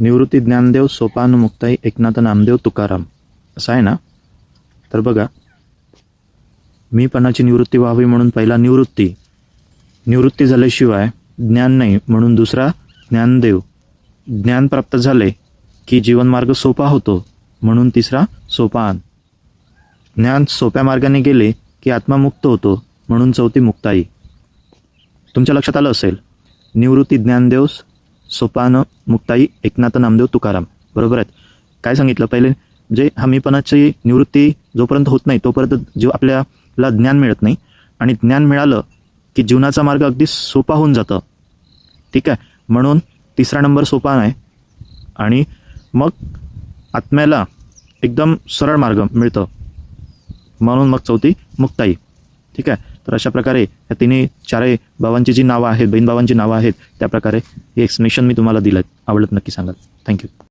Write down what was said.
निवृत्ती ज्ञानदेव, सोपान मुक्ताई, एकनाथ नामदेव, तुकाराम असं आहे ना. तर बघा, मीपणाची निवृत्ती व्हावी म्हणून पहिला निवृत्ती, निवृत्ती झाल्याशिवाय ज्ञान नाही म्हणून दुसरा ज्ञानदेव, ज्ञान प्राप्त झाले की जीवनमार्ग सोपा होतो म्हणून तिसरा सोपान, ज्ञान सोप्या मार्गाने गेले की आत्मा मुक्त होतो म्हणून चौथी मुक्ताई. तुमच्या लक्षात आलं असेल, निवृत्ती ज्ञानदेव, सोपान मुक्ताई, एकनाथ नामदेव, तुकाराम. बरोबर आहेत. काय सांगितलं पहिले, म्हणजे मीपणाची निवृत्ती जोपर्यंत होत नाही तोपर्यंत आपल्याला ज्ञान मिळत नाही, आणि ज्ञान मिळालं की जीवनाचा मार्ग अगदी सोपा होऊन जातं. ठीक आहे, म्हणून तिसरा नंबर सोपान आहे, आणि मग आत्म्याला एकदम सरळ मार्ग मिळतं म्हणून मग चौथी मुक्ताई. ठीक आहे. तर अशा प्रकारे या तिन्ही चारही भावांची जी नावं आहेत, बहीण भावांची नावं आहेत, त्या प्रकारे हे एक्सप्लेनेशन मी तुम्हाला दिलं. आवडलं नक्की सांगा. थँक्यू.